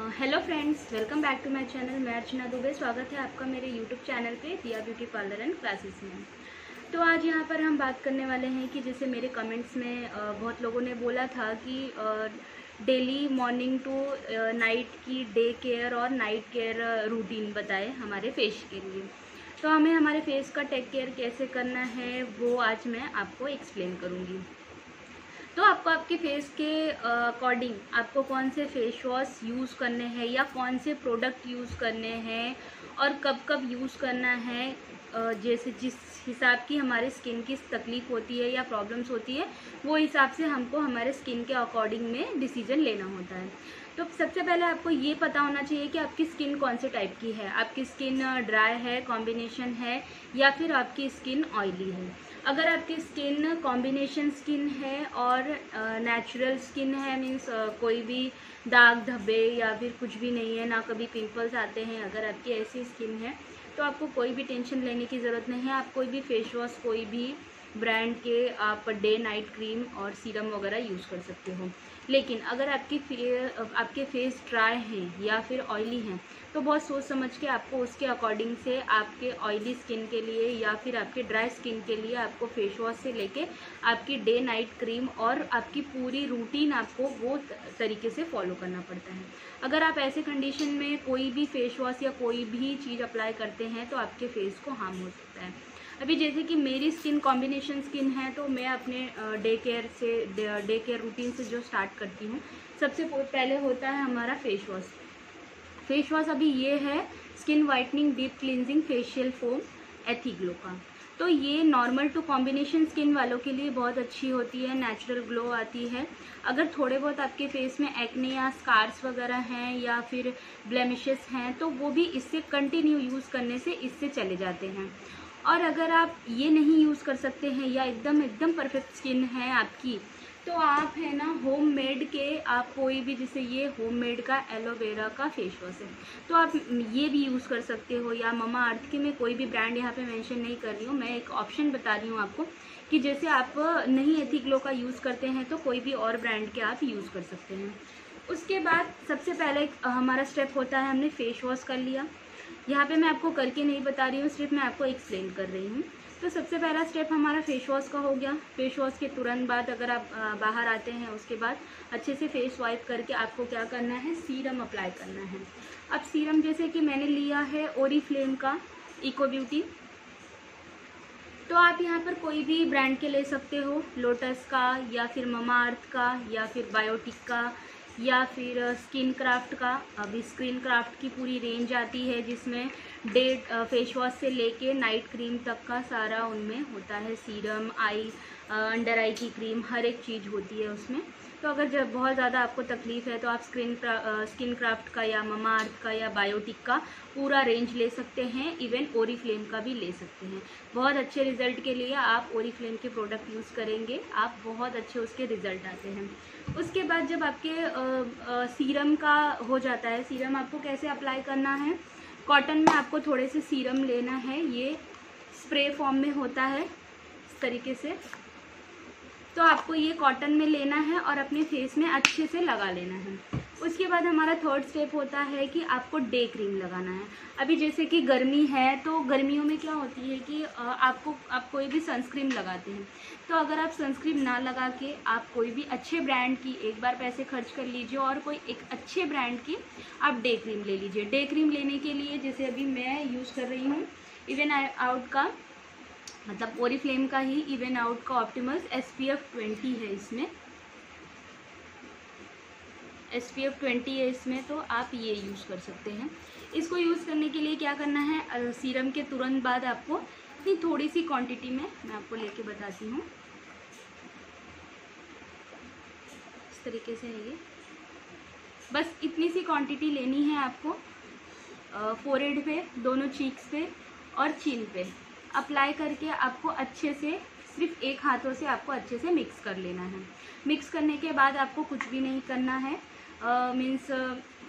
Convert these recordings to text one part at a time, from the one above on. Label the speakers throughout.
Speaker 1: Hello friends, welcome back to my channel. मैं अर्चना दुबे। स्वागत है आपका मेरे यूट्यूब चैनल पे दिया ब्यूटी पार्लर एंड क्लासेस में। तो आज यहाँ पर हम बात करने वाले हैं कि जैसे मेरे कमेंट्स में बहुत लोगों ने बोला था कि डेली मॉर्निंग टू नाइट की डे केयर और नाइट केयर रूटीन बताएं हमारे फेस के लिए। तो हमें हमारे फेस का टेक केयर कैसे करना है वो आज मैं आपको एक्सप्लेन करूँगी। तो आपको आपके फेस के अकॉर्डिंग आपको कौन से फेस वॉश यूज़ करने हैं या कौन से प्रोडक्ट यूज़ करने हैं और कब कब यूज़ करना है, जैसे जिस हिसाब की हमारे स्किन की तकलीफ़ होती है या प्रॉब्लम्स होती है वो हिसाब से हमको हमारे स्किन के अकॉर्डिंग में डिसीजन लेना होता है। तो सबसे पहले आपको ये पता होना चाहिए कि आपकी स्किन कौन से टाइप की है। आपकी स्किन ड्राई है, कॉम्बिनेशन है या फिर आपकी स्किन ऑयली है। अगर आपकी स्किन कॉम्बिनेशन स्किन है और नेचुरल स्किन है, मीन्स कोई भी दाग धब्बे या फिर कुछ भी नहीं है, ना कभी पिंपल्स आते हैं, अगर आपकी ऐसी स्किन है तो आपको कोई भी टेंशन लेने की ज़रूरत नहीं है। आप कोई भी फेस वॉश कोई भी ब्रांड के आप डे नाइट क्रीम और सीरम वगैरह यूज़ कर सकते हो। लेकिन अगर आपके फेस ड्राई हैं या फिर ऑयली हैं तो बहुत सोच समझ के आपको उसके अकॉर्डिंग से आपके ऑयली स्किन के लिए या फिर आपके ड्राई स्किन के लिए आपको फेस वॉश से लेके आपकी डे नाइट क्रीम और आपकी पूरी रूटीन आपको वो तरीके से फॉलो करना पड़ता है। अगर आप ऐसे कंडीशन में कोई भी फेस वॉश या कोई भी चीज़ अप्लाई करते हैं तो आपके फेस को हार्म हो सकता है। अभी जैसे कि मेरी स्किन कॉम्बिनेशन स्किन है तो मैं अपने डे केयर रूटीन से जो स्टार्ट करती हूँ, सबसे पहले होता है हमारा फेस वॉश। फेस वॉश अभी ये है skin whitening deep cleansing facial foam Ethiglo का। तो ये नॉर्मल टू कॉम्बिनेशन स्किन वालों के लिए बहुत अच्छी होती है, नेचुरल ग्लो आती है। अगर थोड़े बहुत आपके फेस में एक्ने या स्कार्स वगैरह हैं या फिर ब्लेमिशेस हैं तो वो भी इससे कंटिन्यू यूज़ करने से इससे चले जाते हैं। और अगर आप ये नहीं यूज़ कर सकते हैं या एकदम परफेक्ट स्किन है आपकी, तो आप है ना होममेड के आप कोई भी, जैसे ये होममेड का एलोवेरा का फेस वॉश है तो आप ये भी यूज़ कर सकते हो। या ममा अर्थ के, मैं कोई भी ब्रांड यहाँ पे मेंशन नहीं कर रही हूँ, मैं एक ऑप्शन बता रही हूँ आपको कि जैसे आप नहीं एथीग्लो का यूज़ करते हैं तो कोई भी और ब्रांड के आप यूज़ कर सकते हैं। उसके बाद सबसे पहले हमारा स्टेप होता है, हमने फेस वॉश कर लिया। यहाँ पे मैं आपको करके नहीं बता रही हूँ, सिर्फ मैं आपको एक्सप्लेन कर रही हूँ। तो सबसे पहला स्टेप हमारा फेस वॉश का हो गया। फेस वॉश के तुरंत बाद अगर आप बाहर आते हैं उसके बाद अच्छे से फेस वाइप करके आपको क्या करना है, सीरम अप्लाई करना है। अब सीरम जैसे कि मैंने लिया है ओरिफ्लेम का इको ब्यूटी, तो आप यहाँ पर कोई भी ब्रांड के ले सकते हो, लोटस का या फिर ममा अर्थ का या फिर बायोटिक का या फिर स्किन क्राफ्ट का। अभी स्किन क्राफ्ट की पूरी रेंज आती है जिसमें डे फेस वॉश से लेके नाइट क्रीम तक का सारा उनमें होता है, सीरम, आई अंडर आई की क्रीम, हर एक चीज़ होती है उसमें। तो अगर जब बहुत ज़्यादा आपको तकलीफ़ है तो आप स्किन क्राफ्ट का या ममा अर्थ का या बायोटिक का पूरा रेंज ले सकते हैं, इवन ओरिफ्लेम का भी ले सकते हैं। बहुत अच्छे रिजल्ट के लिए आप ओरिफ्लेम के प्रोडक्ट यूज़ करेंगे, आप बहुत अच्छे उसके रिजल्ट आते हैं। उसके बाद जब आपके सीरम का हो जाता है, सीरम आपको कैसे अप्लाई करना है, कॉटन में आपको थोड़े से सीरम लेना है, ये स्प्रे फॉर्म में होता है इस तरीके से। तो आपको ये कॉटन में लेना है और अपने फेस में अच्छे से लगा लेना है। उसके बाद हमारा थर्ड स्टेप होता है कि आपको डे क्रीम लगाना है। अभी जैसे कि गर्मी है तो गर्मियों में क्या होती है कि आप कोई भी सनस्क्रीन लगाते हैं, तो अगर आप सनस्क्रीन ना लगा के आप कोई भी अच्छे ब्रांड की एक बार पैसे खर्च कर लीजिए और कोई एक अच्छे ब्रांड की आप डे क्रीम ले लीजिए। डे क्रीम लेने के लिए जैसे अभी मैं यूज़ कर रही हूँ इवन आउट का, मतलब ओरिफ्लेम का ही इवन आउट का ऑप्टिमस SPF 20 है, इसमें SPF 20 है इसमें, तो आप ये यूज़ कर सकते हैं। इसको यूज़ करने के लिए क्या करना है, सीरम के तुरंत बाद आपको इतनी थोड़ी सी क्वांटिटी में मैं आपको लेके बताती हूँ, इस तरीके से है ये, बस इतनी सी क्वांटिटी लेनी है आपको। फोरहेड पे, दोनों चीक्स पे और चिन पे अप्लाई करके आपको अच्छे से सिर्फ एक हाथों से आपको अच्छे से मिक्स कर लेना है। मिक्स करने के बाद आपको कुछ भी नहीं करना है, मीन्स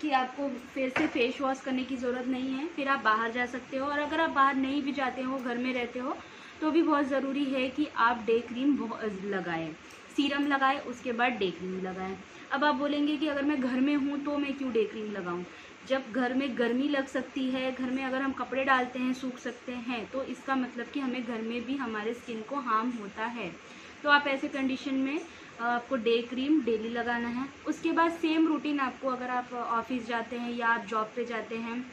Speaker 1: कि आपको फिर से फेस वॉश करने की ज़रूरत नहीं है। फिर आप बाहर जा सकते हो, और अगर आप बाहर नहीं भी जाते हो, घर में रहते हो, तो भी बहुत ज़रूरी है कि आप डे क्रीम लगाएं। सीरम लगाए, उसके बाद डे क्रीम लगाएं। अब आप बोलेंगे कि अगर मैं घर में हूँ तो मैं क्यों डे क्रीम लगाऊं? जब घर में गर्मी लग सकती है, घर में अगर हम कपड़े डालते हैं सूख सकते हैं, तो इसका मतलब कि हमें घर में भी हमारे स्किन को हार्म होता है। तो आप ऐसे कंडीशन में आपको डे क्रीम डेली लगाना है। उसके बाद सेम रूटीन आपको, अगर आप ऑफिस जाते हैं या आप जॉब पे जाते हैं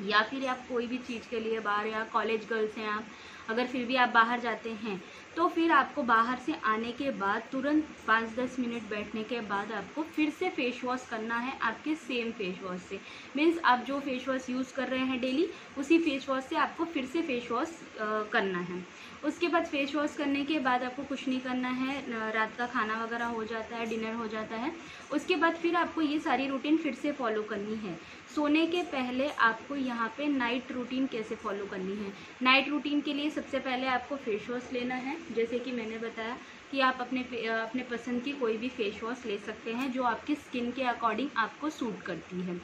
Speaker 1: या फिर आप कोई भी चीज़ के लिए बाहर, या कॉलेज गर्ल्स हैं आप, अगर फिर भी आप बाहर जाते हैं तो फिर आपको बाहर से आने के बाद तुरंत 5-10 मिनट बैठने के बाद आपको फिर से फेस वॉश करना है आपके सेम फेस वॉश से। मीन्स आप जो फेस वॉश यूज़ कर रहे हैं डेली, उसी फेस वॉश से आपको फिर से फेस वॉश करना है। उसके बाद फेस वॉश करने के बाद आपको कुछ नहीं करना है, रात का खाना वगैरह हो जाता है, डिनर हो जाता है। उसके बाद फिर आपको ये सारी रूटीन फिर से फॉलो करनी है। सोने के पहले आपको यहाँ पे नाइट रूटीन कैसे फॉलो करनी है। नाइट रूटीन के लिए सबसे पहले आपको फेस वॉश लेना है, जैसे कि मैंने बताया कि आप अपने पसंद की कोई भी फेस वॉश ले सकते हैं जो आपकी स्किन के अकॉर्डिंग आपको सूट करती है।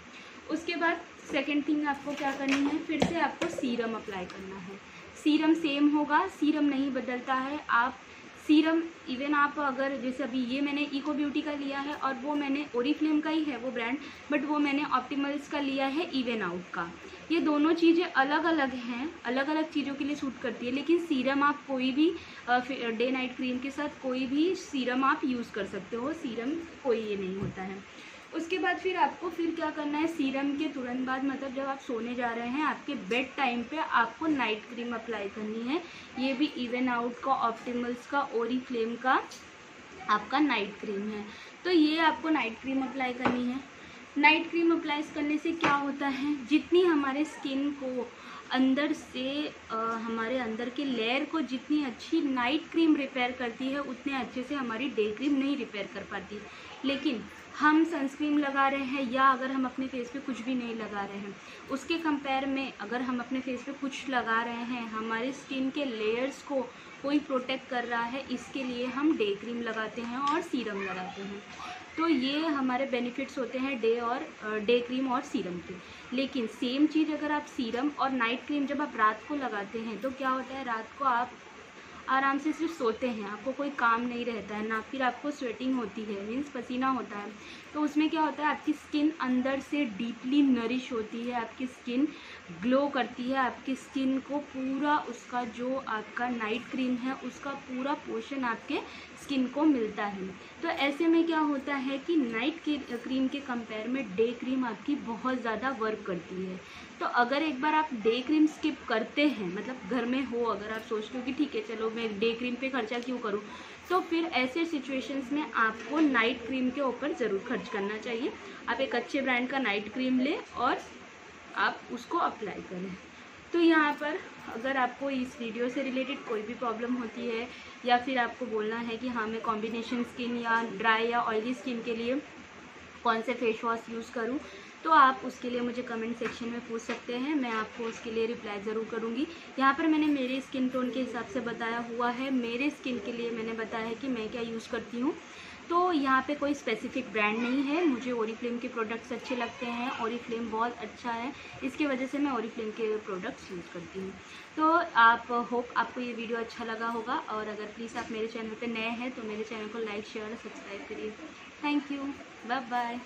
Speaker 1: उसके बाद सेकेंड थिंग आपको क्या करनी है, फिर से आपको सीरम अप्लाई करना है। सीरम सेम होगा, सीरम नहीं बदलता है। आप सीरम इवन आप अगर, जैसे अभी ये मैंने इको ब्यूटी का लिया है और वो मैंने ओरिफ्लेम का ही है वो ब्रांड, बट वो मैंने ऑप्टिमल्स का लिया है इवन आउट का। ये दोनों चीज़ें अलग अलग हैं, अलग अलग चीज़ों के लिए सूट करती है। लेकिन सीरम आप कोई भी डे नाइट क्रीम के साथ कोई भी सीरम आप यूज़ कर सकते हो, सीरम कोई ये नहीं होता है। उसके बाद फिर आपको फिर क्या करना है, सीरम के तुरंत बाद, मतलब जब आप सोने जा रहे हैं आपके बेड टाइम पे आपको नाइट क्रीम अप्लाई करनी है। ये भी इवन आउट का, ऑप्टिमल्स का, ओरिफ्लेम का आपका नाइट क्रीम है। तो ये आपको नाइट क्रीम अप्लाई करनी है। नाइट क्रीम अप्लाई करने से क्या होता है, जितनी हमारे स्किन को अंदर से हमारे अंदर के लेयर को जितनी अच्छी नाइट क्रीम रिपेयर करती है, उतने अच्छे से हमारी डे क्रीम नहीं रिपेयर कर पाती। लेकिन हम सनस्क्रीन लगा रहे हैं या अगर हम अपने फेस पे कुछ भी नहीं लगा रहे हैं, उसके कंपेयर में अगर हम अपने फेस पे कुछ लगा रहे हैं, हमारे स्किन के लेयर्स को कोई प्रोटेक्ट कर रहा है, इसके लिए हम डे क्रीम लगाते हैं और सीरम लगाते हैं। तो ये हमारे बेनिफिट्स होते हैं डे क्रीम और सीरम के। लेकिन सेम चीज़ अगर आप सीरम और नाइट क्रीम जब आप रात को लगाते हैं तो क्या होता है, रात को आप आराम से सिर्फ सोते हैं, आपको कोई काम नहीं रहता है ना, फिर आपको स्वेटिंग होती है, मीन्स पसीना होता है। तो उसमें क्या होता है, आपकी स्किन अंदर से डीपली नरिश होती है, आपकी स्किन ग्लो करती है, आपकी स्किन को पूरा उसका जो आपका नाइट क्रीम है उसका पूरा पोर्शन आपके स्किन को मिलता है। तो ऐसे में क्या होता है कि नाइट क्रीम के कंपेयर में डे क्रीम आपकी बहुत ज़्यादा वर्क करती है। तो अगर एक बार आप डे क्रीम स्किप करते हैं, मतलब घर में हो, अगर आप सोचते हो कि ठीक है चलो मैं डे क्रीम पे खर्चा क्यों करूं, तो फिर ऐसे सिचुएशंस में आपको नाइट क्रीम के ऊपर ज़रूर खर्च करना चाहिए। आप एक अच्छे ब्रांड का नाइट क्रीम लें और आप उसको अप्लाई करें। तो यहाँ पर अगर आपको इस वीडियो से रिलेटेड कोई भी प्रॉब्लम होती है या फिर आपको बोलना है कि हाँ मैं कॉम्बिनेशन स्किन या ड्राई या ऑयली स्किन के लिए कौन से फेस वॉश यूज़ करूँ, तो आप उसके लिए मुझे कमेंट सेक्शन में पूछ सकते हैं, मैं आपको उसके लिए रिप्लाई ज़रूर करूँगी। यहाँ पर मैंने मेरे स्किन टोन के हिसाब से बताया हुआ है, मेरे स्किन के लिए मैंने बताया है कि मैं क्या यूज़ करती हूँ। तो यहाँ पे कोई स्पेसिफिक ब्रांड नहीं है, मुझे ओरिफ्लेम के प्रोडक्ट्स अच्छे लगते हैं, ओरिफ्लेम बहुत अच्छा है, इसकी वजह से मैं ओरिफ्लेम के प्रोडक्ट्स यूज़ करती हूँ। तो आप होप आपको ये वीडियो अच्छा लगा होगा, और अगर प्लीज़ आप मेरे चैनल पे नए हैं तो मेरे चैनल को लाइक शेयर और सब्सक्राइब करिए। Thank you, bye bye.